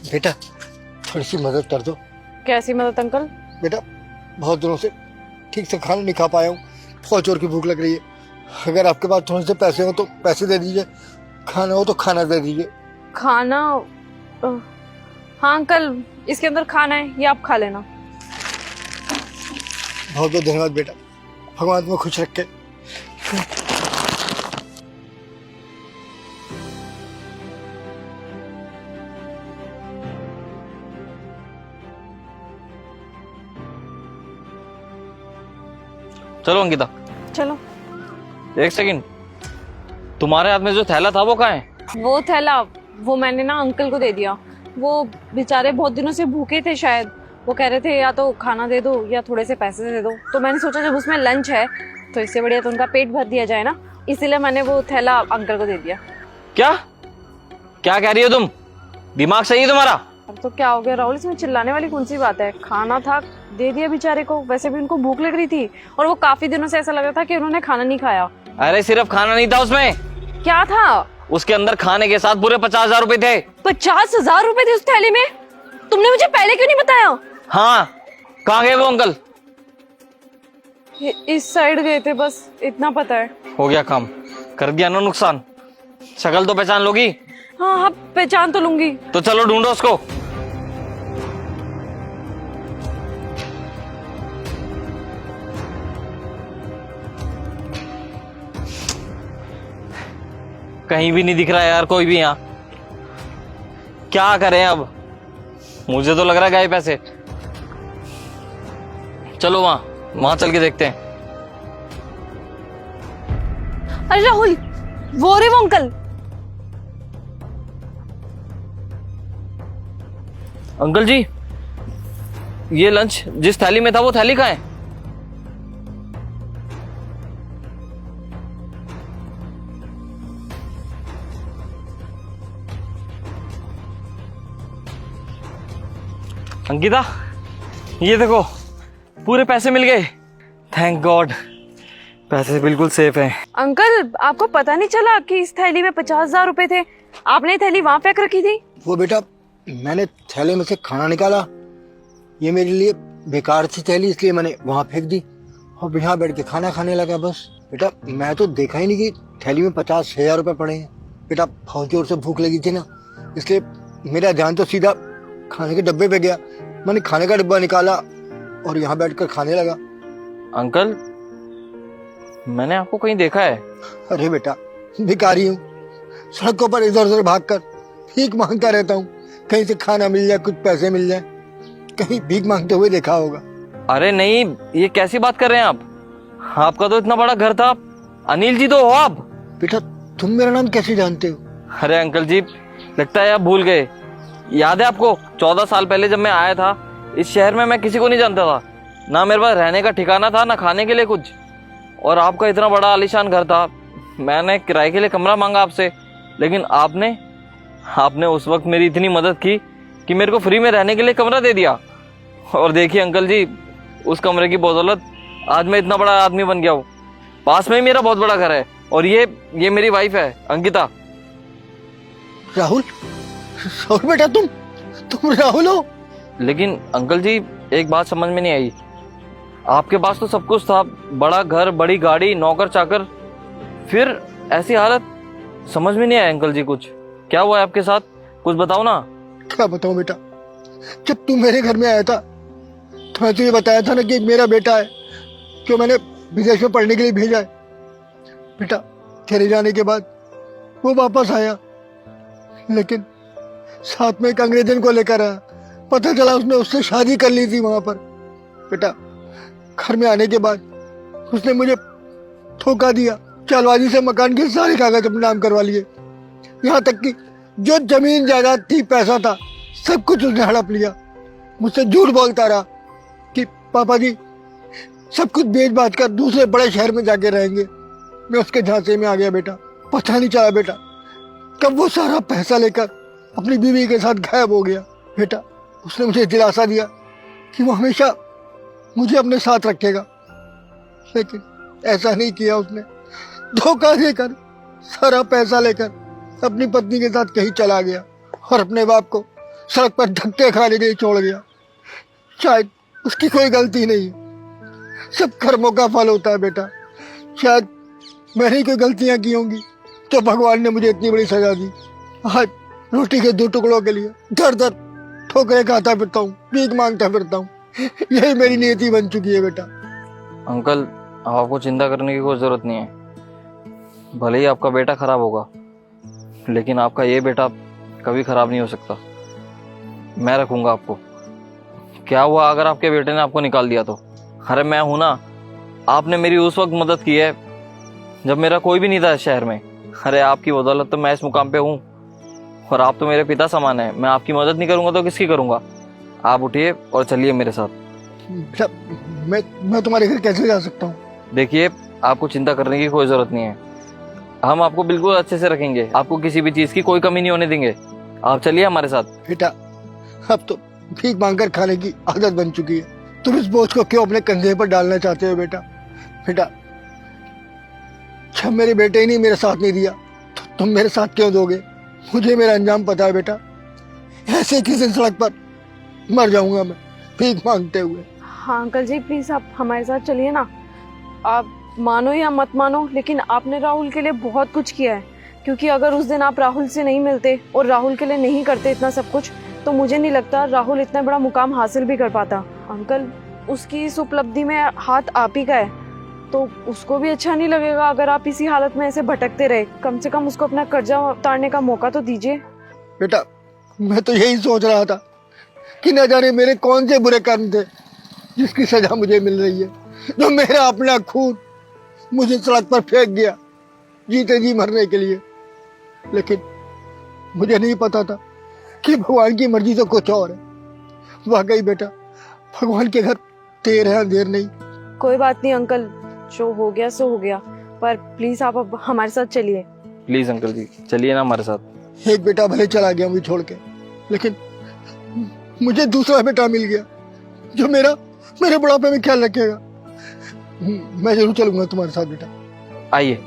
बेटा थोड़ी सी मदद कर दो। कैसी मदद अंकल? बेटा बहुत दिनों से ठीक से खाना नहीं खा पाया हूँ, बहुत जोर की भूख लग रही है। अगर आपके पास थोड़े से पैसे हो तो पैसे दे दीजिए, खाना हो तो खाना दे दीजिए। खाना? हाँ अंकल, इसके अंदर खाना है, ये आप खा लेना। बहुत बहुत धन्यवाद बेटा, भगवान तुम्हें खुश रखे। चलो अंकिता, चलो। एक सेकंड, तुम्हारे हाथ में जो थैला था वो कहाँ है? वो थैला वो मैंने ना अंकल को दे दिया। वो बेचारे बहुत दिनों से भूखे थे, शायद वो कह रहे थे या तो खाना दे दो या थोड़े से पैसे दे दो। तो मैंने सोचा जब उसमें लंच है तो इससे बढ़िया तो उनका पेट भर दिया जाए ना, इसीलिए मैंने वो थैला अंकल को दे दिया। क्या क्या कह रही हो तुम? दिमाग सही है तुम्हारा? अब तो क्या हो गया राहुल, इसमें चिल्लाने वाली कौन सी बात है? खाना था, दे दिया बेचारे को। वैसे भी उनको भूख लग रही थी और वो काफी दिनों से ऐसा लग रहा था कि उन्होंने खाना नहीं खाया। अरे सिर्फ खाना नहीं था उसमें, क्या था? उसके अंदर खाने के साथ पूरे 50,000 रुपए थे। 50,000 रुपए थे उस थैली में? तुमने मुझे पहले क्यों नहीं बताया? हाँ, कहाँ गए वो अंकल? इस साइड गए थे, बस इतना पता है। हो गया काम, कर दिया ना नुकसान। शक्ल तो पहचान लोगी? हाँ हाँ, पहचान तो लूंगी। तो चलो ढूंढो उसको। कहीं भी नहीं दिख रहा है यार कोई भी यहाँ। क्या करें अब? मुझे तो लग रहा है गए पैसे। चलो वहां चल के देखते हैं। अरे राहुल, वो रे वो अंकल। अंकल जी, ये लंच जिस थैली में था वो थैली कहाँ है? अंकिता, ये देखो पूरे पैसे मिल गए। थैंक गॉड, पैसे बिल्कुल सेफ हैं। अंकल, आपको पता नहीं चला कि इस थैली में 50,000 रुपए थे? आपने थैली वहां फेंक रखी थी। वो बेटा मैंने थैले में से खाना निकाला, ये मेरे लिए बेकार थी थैली, इसलिए मैंने वहां फेंक दी और यहाँ बैठ के खाना खाने लगा बस। बेटा मैं तो देखा ही नहीं कि थैली में 50,000 रुपए पड़े हैं। बेटा बहुत जोर से भूख लगी थी ना, इसलिए मेरा ध्यान तो सीधा खाने के डब्बे पे गया। मैंने खाने का डिब्बा निकाला और यहाँ बैठकर खाने लगा। अंकल, मैंने आपको कहीं देखा है। अरे बेटा भिखारी हूँ, सड़कों पर इधर उधर भागकर भीख मांगता रहता हूँ, कहीं से खाना मिल जाए, कुछ पैसे मिल जाए। कहीं भीख मांगते हुए देखा होगा? अरे नहीं, ये कैसी बात कर रहे हैं आप? आपका तो इतना बड़ा घर था। अनिल जी तो हो आप। बेटा तुम मेरा नाम कैसे जानते हो? अरे अंकल जी, लगता है आप भूल गए। याद है आपको 14 साल पहले जब मैं आया था इस शहर में, मैं किसी को नहीं जानता था, ना मेरे पास रहने का ठिकाना था ना खाने के लिए कुछ। और आपका इतना बड़ा आलीशान घर था, मैंने किराए के लिए कमरा मांगा आपसे, लेकिन आपने उस वक्त मेरी इतनी मदद की कि मेरे को फ्री में रहने के लिए कमरा दे दिया। और देखिए अंकल जी, उस कमरे की बदौलत आज मैं इतना बड़ा आदमी बन गया हूँ। पास में ही मेरा बहुत बड़ा घर है और ये मेरी वाइफ है अंकिता। राहुल? राहुल बेटा तुम राहुल हो? लेकिन अंकल जी, एक बात समझ में नहीं आई, आपके पास तो सब कुछ था, बड़ा घर, बड़ी गाड़ी, नौकर चाकर, फिर ऐसी हालत? समझ में नहीं आया अंकल जी, कुछ क्या हुआ है आपके साथ? कुछ बताओ ना। क्या बताऊं बेटा, जब तू मेरे घर में आया था तो मैं तुझे बताया था ना कि एक मेरा बेटा है जो मैंने विदेश में पढ़ने के लिए भेजा है। बेटा तेरे जाने के बाद वो वापस आया, लेकिन साथ में एक अंग्रेजन को लेकर आया। पता चला उसने उससे शादी कर ली थी वहां पर। बेटा घर में आने के बाद उसने मुझे धोखा दिया, चालबाजी से मकान के सारे कागज अपने नाम करवा लिए, यहाँ तक कि जो जमीन जायदाद थी, पैसा था, सब कुछ उसने हड़प लिया। मुझसे झूठ बोलता रहा कि पापा जी सब कुछ बेच बाच कर दूसरे बड़े शहर में जाके रहेंगे। मैं उसके झांसे में आ गया बेटा। पता नहीं चला बेटा कब वो सारा पैसा लेकर अपनी बीवी के साथ गायब हो गया। बेटा उसने मुझे दिलासा दिया कि वो हमेशा मुझे अपने साथ रखेगा, लेकिन ऐसा नहीं किया उसने। धोखा देकर सारा पैसा लेकर अपनी पत्नी के साथ कहीं चला गया और अपने बाप को सड़क पर धक्के खाने के लिए छोड़ गया। शायद उसकी कोई गलती नहीं है, सब कर्मों का फल होता है बेटा। शायद मैंने ही कोई गलतियां की होंगी तो भगवान ने मुझे इतनी बड़ी सजा दी। आज रोटी के 2 टुकड़ों के लिए दर दर ठोकरे खाता फिरता हूँ, भीख मांगता फिरता हूँ। यही मेरी नियति बन चुकी है बेटा। अंकल, अब आपको चिंता करने की कोई जरूरत नहीं है। भले ही आपका बेटा खराब होगा, लेकिन आपका ये बेटा कभी खराब नहीं हो सकता। मैं रखूंगा आपको। क्या हुआ अगर आपके बेटे ने आपको निकाल दिया तो? अरे मैं हूं ना। आपने मेरी उस वक्त मदद की है जब मेरा कोई भी नहीं था इस शहर में। अरे आपकी बदौलत तो मैं इस मुकाम पे हूँ, और आप तो मेरे पिता समान है। मैं आपकी मदद नहीं करूंगा तो किसकी करूंगा? आप उठिए और चलिए मेरे साथ। बेटा, मैं तुम्हारे घर कैसे जा सकता हूँ? देखिए, आपको चिंता करने की कोई जरूरत नहीं है। हम आपको बिल्कुल अच्छे से रखेंगे, आपको किसी भी चीज की कोई कमी नहीं होने देंगे। आप चलिए हमारे साथ। बेटा, अब तो भीख मांगकर खाने की आदत बन चुकी है। तुम इस बोझ को क्यों अपने कंधे पर डालना चाहते हो बेटा? बेटा, जब मेरे बेटे ही नहीं मेरे साथ नहीं दिया तो तुम मेरे साथ क्यों दोगे? मुझे मेरा अंजाम पता है बेटा। ऐसे किसी सड़क पर मर जाऊंगा मैं भीख मांगते हुए। हाँ अंकल जी, प्लीज आप हमारे साथ चलिए ना। आप मानो या मत मानो, लेकिन आपने राहुल के लिए बहुत कुछ किया है। क्योंकि अगर उस दिन आप राहुल से नहीं मिलते और राहुल के लिए नहीं करते इतना सब कुछ, तो मुझे नहीं लगता राहुल इतना बड़ा मुकाम हासिल भी कर पाता। अंकल, उसकी इस उपलब्धि में हाथ आप ही का है, तो उसको भी अच्छा नहीं लगेगा अगर आप इसी हालत में ऐसे भटकते रहे। कम से कम उसको अपना कर्जा उतारने का मौका तो दीजिए। बेटा, मैं तो यही सोच रहा था कि न जाने मेरे कौन से बुरे कर्म थे जिसकी सजा मुझे मिल रही है। जो मेरा अपना खून मुझे सड़क पर फेंक गया जीते जी मरने के लिए। लेकिन मुझे नहीं पता था कि भगवान की मर्जी तो कुछ और है। वाकई बेटा, भगवान के घर देर है अंधेर नहीं। कोई बात नहीं अंकल, जो हो गया सो हो गया। पर प्लीज आप अब हमारे साथ चलिए। प्लीज अंकल जी, चलिए ना हमारे साथ। एक बेटा भले चला गया मुझे छोड़ के, लेकिन मुझे दूसरा बेटा मिल गया जो मेरे बुढ़ापे में ख्याल रखेगा। मैं जरूर चलूंगा तुम्हारे साथ बेटा। आइए।